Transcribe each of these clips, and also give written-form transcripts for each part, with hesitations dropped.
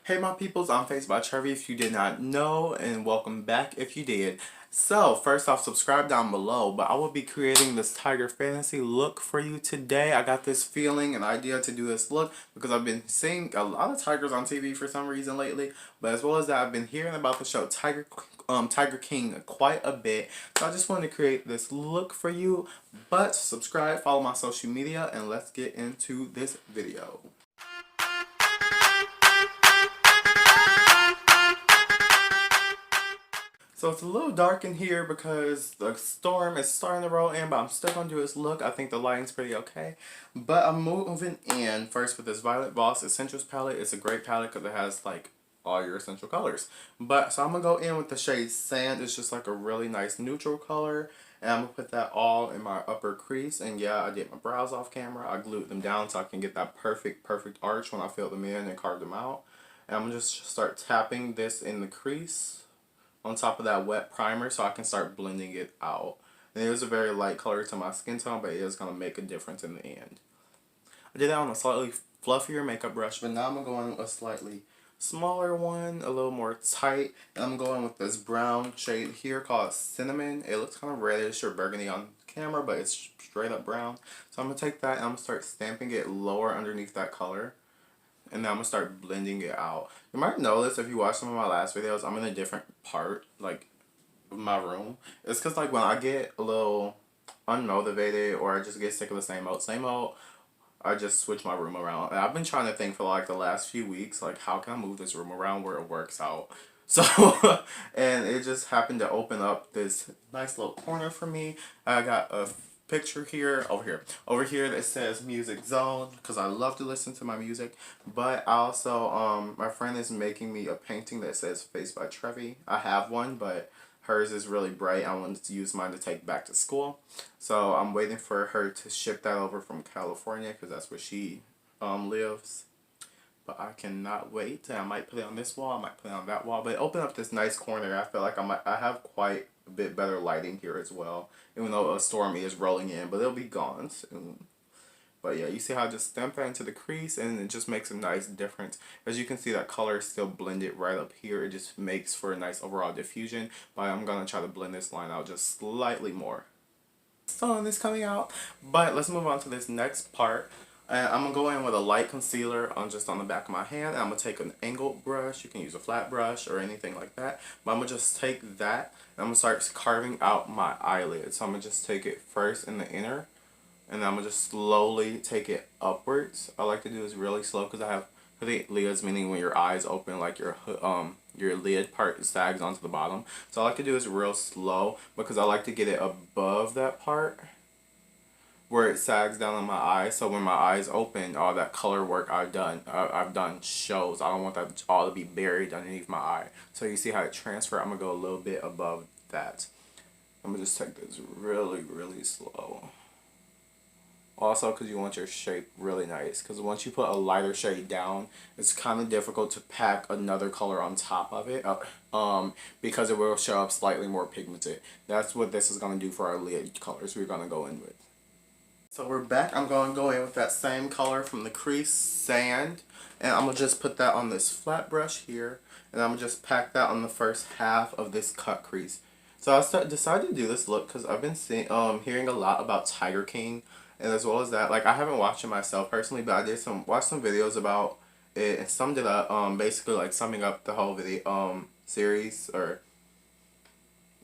Hey my peoples, I'm Face by Trevi if you did not know, and welcome back if you did. So, first off, subscribe down below, but I will be creating this tiger fantasy look for you today. I got this feeling and idea to do this look because I've been seeing a lot of tigers on TV for some reason lately, but as well as that, I've been hearing about the show Tiger King quite a bit. So I just wanted to create this look for you, but subscribe, follow my social media, and let's get into this video. So it's a little dark in here because the storm is starting to roll in, but I'm still going to do this look. I think the lighting's pretty okay. But I'm moving in first with this Violet Voss Essentials palette. It's a great palette because it has like all your essential colors. So I'm going to go in with the shade Sand. It's just like a really nice neutral color. And I'm going to put that all in my upper crease. And yeah, I did my brows off camera. I glued them down so I can get that perfect arch when I fill them in and carve them out. And I'm going to just start tapping this in the crease on top of that wet primer so I can start blending it out. And it is a very light color to my skin tone, but it is going to make a difference in the end. I did that on a slightly fluffier makeup brush, but now I'm going with a slightly smaller one, a little more tight. And I'm going with this brown shade here called Cinnamon. It looks kind of reddish or burgundy on camera, but it's straight up brown. So I'm going to take that and I'm going to start stamping it lower underneath that color. And then I'm going to start blending it out. You might notice if you watch some of my last videos, I'm in a different part, like, of my room. It's because, like, when I get a little unmotivated or I just get sick of the same old, I just switch my room around. And I've been trying to think for, like, the last few weeks, like, how can I move this room around where it works out? So, and it just happened to open up this nice little corner for me. I got a picture here, over here that says Music Zone because I love to listen to my music. But I also, my friend is making me a painting that says Face by Trevi. I have one, but hers is really bright. I wanted to use mine to take back to school. So I'm waiting for her to ship that over from California because that's where she lives. But I cannot wait. I might put it on this wall. I might put it on that wall. But it opened up this nice corner. I feel like I have quite a bit better lighting here as well. Even though a storm is rolling in. But it'll be gone soon. But yeah, you see how I just stamp that into the crease. And it just makes a nice difference. As you can see, that color is still blended right up here. It just makes for a nice overall diffusion. But I'm going to try to blend this line out just slightly more. Sun is coming out. But let's move on to this next part. And I'm going to go in with a light concealer on just on the back of my hand. And I'm going to take an angled brush. You can use a flat brush or anything like that. But I'm going to just take that and I'm going to start carving out my eyelid. So I'm going to just take it first in the inner. And then I'm going to just slowly take it upwards. I like to do this really slow because I have lids, meaning when your eyes open, like your lid part sags onto the bottom. So I like to do this real slow because I like to get it above that part where it sags down on my eyes, so when my eyes open, all that color work I've done shows. I don't want that all to be buried underneath my eye. So you see how it transfers. I'm going to go a little bit above that. I'm going to just take this really slow. Also, because you want your shape really nice. Because once you put a lighter shade down, it's kind of difficult to pack another color on top of it. Because it will show up slightly more pigmented. That's what this is going to do for our lid colors we're going to go in with. So we're back. I'm going to go in with that same color from the crease, Sand. And I'm going to just put that on this flat brush here. And I'm going to just pack that on the first half of this cut crease. So I decided to do this look because I've been hearing a lot about Tiger King. And as well as that, like, I haven't watched it myself personally, but I did watch some videos about it and summed it up, basically like summing up the whole video, series or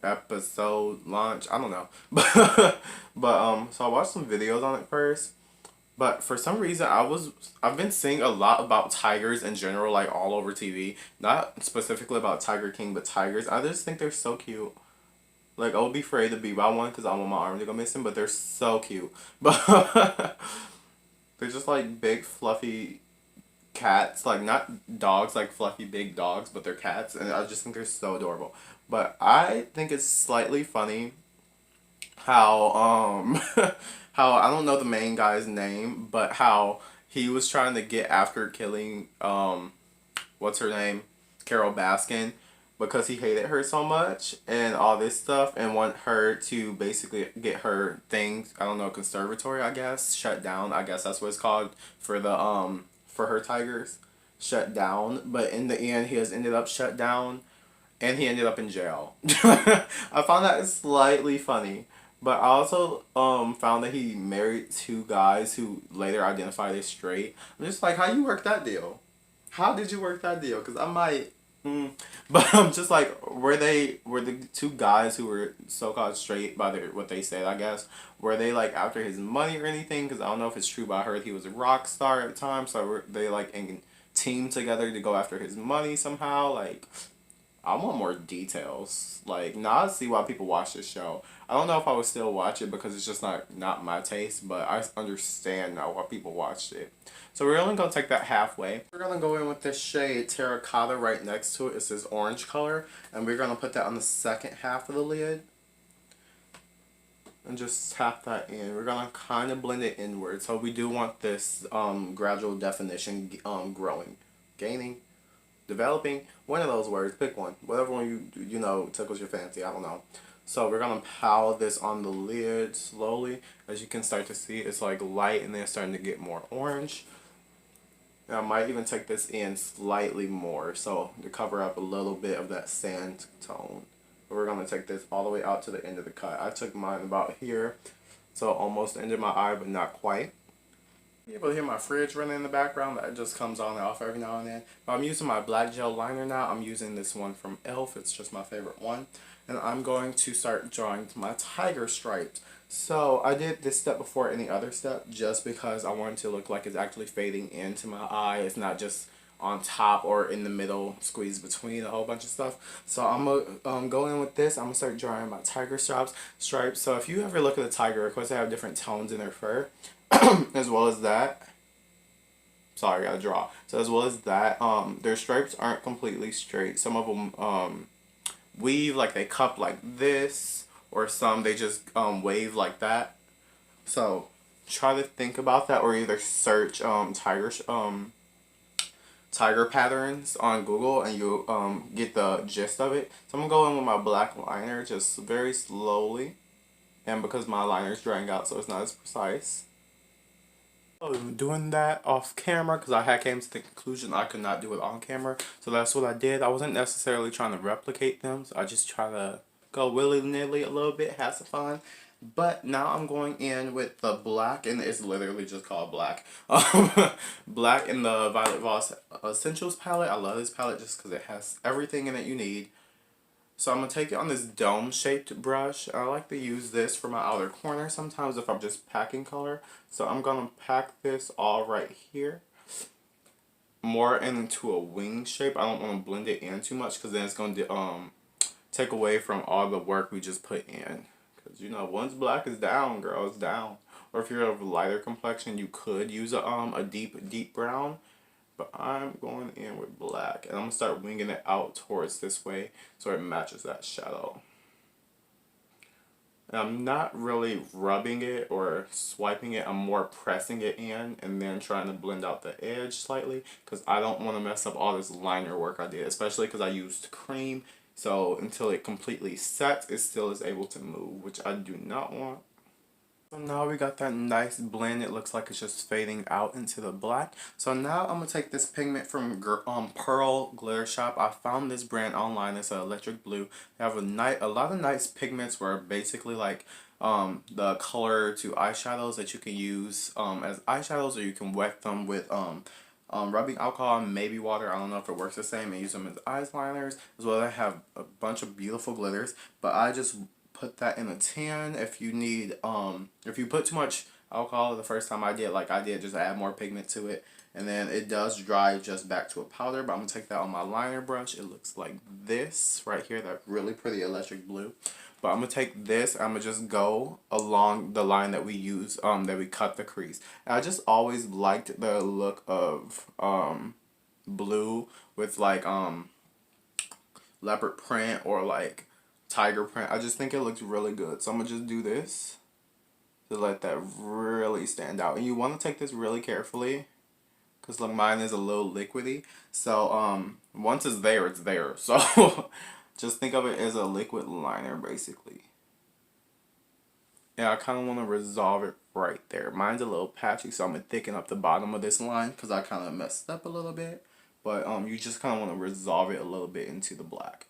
episode launch, I don't know. So I watched some videos on it first. But for some reason I've been seeing a lot about tigers in general, like all over TV. Not specifically about Tiger King, but tigers. I just think they're so cute. Like, I would be afraid to be by one because I want my arm to go missing, but they're so cute. But they're just like big fluffy cats, like not dogs, like fluffy big dogs, but they're cats, and I just think they're so adorable. But I think it's slightly funny how how I don't know the main guy's name, but how he was trying to get after killing what's her name, Carol Baskin, because he hated her so much and all this stuff and want her to basically get her things, I don't know, conservatory, I guess, shut down. I guess that's what it's called for the for her tigers. shut down, but in the end he has ended up shut down and he ended up in jail. I found that slightly funny. But I also found that he married two guys who later identified as straight. I'm just like, how you work that deal? How did you work that deal? Because I might. But I'm just like, were the two guys who were so called straight by their what they said? I guess were they like after his money or anything? Because I don't know if it's true, but I heard he was a rock star at the time. So were they like in team together to go after his money somehow? Like, I want more details. Like, now I see why people watch this show. I don't know if I would still watch it because it's just not my taste, but I understand now why people watched it. So we're only going to take that halfway. We're going to go in with this shade Terracotta right next to it. It's this orange color. And we're going to put that on the second half of the lid. And just tap that in. We're going to kind of blend it inward. So we do want this gradual definition growing. Gaining. Developing, one of those words, pick one. Whatever one you know tickles your fancy, I don't know. So we're going to pile this on the lid slowly. As you can start to see, it's like light and then it's starting to get more orange. And I might even take this in slightly more, so to cover up a little bit of that sand tone. But we're going to take this all the way out to the end of the cut. I took mine about here, so almost the end of my eye, but not quite. You're able to hear my fridge running in the background. That just comes on and off every now and then. But I'm using my black gel liner now. I'm using this one from e.l.f. It's just my favorite one. And I'm going to start drawing my tiger stripes. So I did this step before any other step just because I wanted to look like it's actually fading into my eye. It's not just on top or in the middle, squeezed between a whole bunch of stuff. So I'm going to go in with this. I'm going to start drawing my tiger stripes. So if you ever look at a tiger, of course they have different tones in their fur. As well as that, sorry, I gotta draw. So as well as that, their stripes aren't completely straight. Some of them weave, like they cup like this, or some they just wave like that. So try to think about that, or either search tiger patterns on Google, and you get the gist of it. So I'm gonna go in with my black liner just very slowly, and because my liner is drying out, so it's not as precise. I'm doing that off camera because I had came to the conclusion I could not do it on camera. So that's what I did. I wasn't necessarily trying to replicate them. So I just try to go willy-nilly a little bit, have some fun. But now I'm going in with the black, and it's literally just called black. Black in the Violet Voss Essentials palette. I love this palette just because it has everything in it you need. So I'm going to take it on this dome-shaped brush. I like to use this for my outer corner sometimes if I'm just packing color. So I'm going to pack this all right here. More into a wing shape. I don't want to blend it in too much because then it's going to take away from all the work we just put in. Because, you know, once black is down, girl, it's down. Or if you're of a lighter complexion, you could use a deep brown. But I'm going in with black, and I'm going to start winging it out towards this way so it matches that shadow. And I'm not really rubbing it or swiping it, I'm more pressing it in and then trying to blend out the edge slightly because I don't want to mess up all this liner work I did, especially because I used cream, so until it completely sets, it still is able to move, which I do not want. So now we got that nice blend. It looks like it's just fading out into the black. So now I'm going to take this pigment from Pearl Glitter Shop. I found this brand online. It's an electric blue. They have a lot of nice pigments where basically like the color to eyeshadows that you can use as eyeshadows, or you can wet them with rubbing alcohol and maybe water. I don't know if it works the same, and use them as eyeliners. As well, they have a bunch of beautiful glitters, but I just put that in a tin. If you need if you put too much alcohol the first time I did just add more pigment to it, and then it does dry just back to a powder. But I'm gonna take that on my liner brush. It looks like this right here, that really pretty electric blue. But I'm gonna take this, I'm gonna just go along the line that we use that we cut the crease. And I just always liked the look of blue with like leopard print or like tiger print. I just think it looks really good. So I'm going to just do this to let that really stand out. And you want to take this really carefully because look, mine is a little liquidy. So once it's there, it's there. So just think of it as a liquid liner basically. And I kind of want to resolve it right there. Mine's a little patchy, so I'm going to thicken up the bottom of this line because I kind of messed up a little bit. but you just kind of want to resolve it a little bit into the black.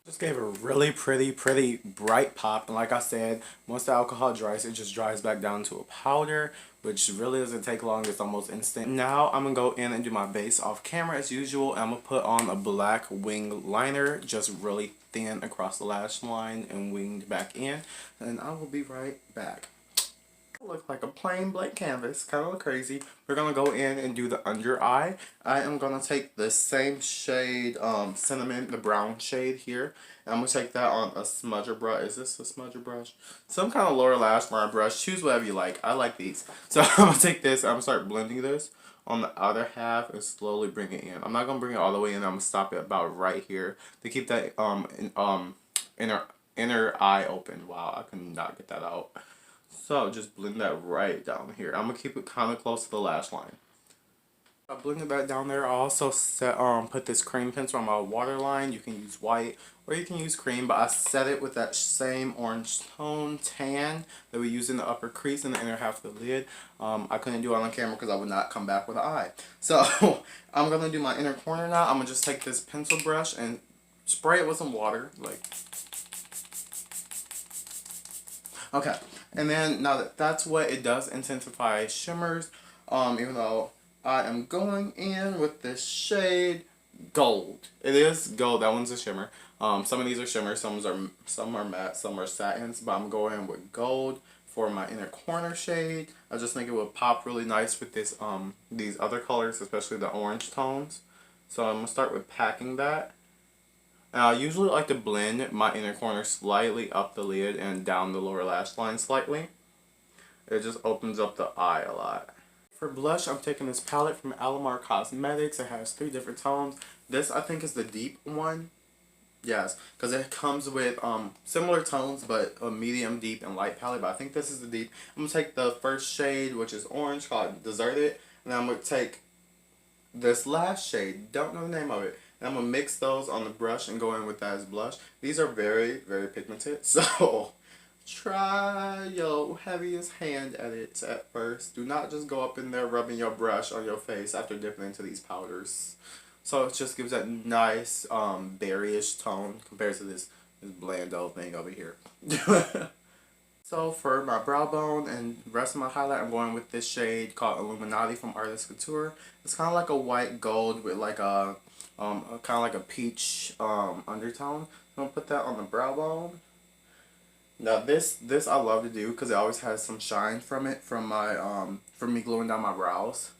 Just gave a really pretty bright pop, and like I said, once the alcohol dries, it just dries back down to a powder, which really doesn't take long. It's almost instant. Now I'm gonna go in and do my base off camera as usual. I'm gonna put on a black wing liner, just really thin across the lash line and winged back in, and I will be right back. Look like a plain blank canvas, kind of look crazy. We're gonna go in and do the under eye. I am gonna take the same shade, cinnamon, the brown shade here, and I'm gonna take that on a smudger brush. Is this a smudger brush? Some kind of lower lash line brush. Choose whatever you like. I like these. So I'm gonna take this. I'm gonna start blending this on the other half and slowly bring it in. I'm not gonna bring it all the way in. I'm gonna stop it about right here to keep that inner eye open. Wow, I could not get that out. So just blend that right down here. I'm gonna keep it kind of close to the lash line. I blended that down there. I also put this cream pencil on my waterline. You can use white or you can use cream, but I set it with that same orange tone tan that we use in the upper crease and the inner half of the lid. I couldn't do it on camera because I would not come back with an eye. So I'm gonna do my inner corner now. I'm gonna just take this pencil brush and spray it with some water, like. Okay, and then now that that's wet, it does intensify shimmers, even though I am going in with this shade Gold. It is gold, that one's a shimmer. Some of these are shimmers, some are matte, some are satins, but I'm going with gold for my inner corner shade. I just think it would pop really nice with this these other colors, especially the orange tones. So I'm going to start with packing that. And I usually like to blend my inner corner slightly up the lid and down the lower lash line slightly. It just opens up the eye a lot. For blush, I'm taking this palette from Alamar Cosmetics. It has 3 different tones. This, I think, is the deep one. Yes, because it comes with similar tones, but a medium, deep, and light palette. But I think this is the deep. I'm going to take the first shade, which is orange, called Deserted. And I'm going to take this last shade. Don't know the name of it. And I'm going to mix those on the brush and go in with that as blush. These are very, very pigmented. So try your heaviest hand at it at first. Do not just go up in there rubbing your brush on your face after dipping into these powders. So it just gives that nice berryish tone compared to this bland old thing over here. So for my brow bone and rest of my highlight, I'm going with this shade called Illuminati from Couture. It's kind of like a white gold with like a kind of like a peach undertone. So I'm gonna put that on the brow bone. Now this I love to do because it always has some shine from it from my from me gluing down my brows,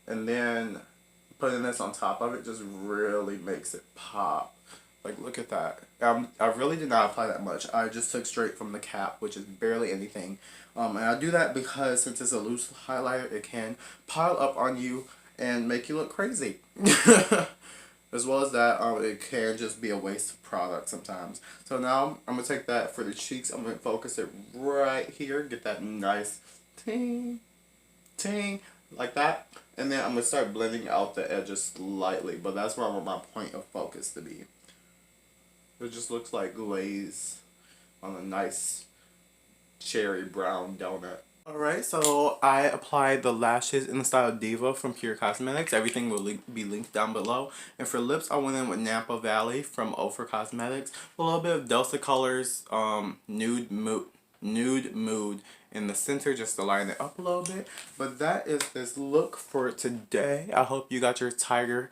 and then putting this on top of it just really makes it pop. Like, look at that. I really did not apply that much. I just took straight from the cap, which is barely anything. And I do that because since it's a loose highlighter, it can pile up on you and make you look crazy. As well as that, it can just be a waste of product sometimes. So now I'm going to take that for the cheeks. I'm going to focus it right here. Get that nice ting, ting, like that. And then I'm going to start blending out the edges slightly. But that's where I want my point of focus to be. It just looks like glaze on a nice cherry brown donut. Alright, so I applied the lashes in the style Diva from Pur Cosmetics. Everything will be linked down below. And for lips, I went in with Napa Valley from Ofra Cosmetics. A little bit of Dulce Colors, Nude Mood in the center just to line it up a little bit. But that is this look for today. I hope you got your tiger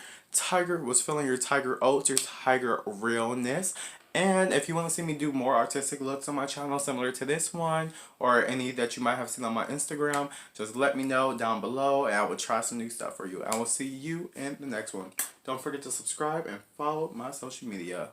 was feeling your tiger oats, your tiger realness. And if you want to see me do more artistic looks on my channel similar to this one or any that you might have seen on my Instagram, just let me know down below and I will try some new stuff for you. I will see you in the next one. Don't forget to subscribe and follow my social media.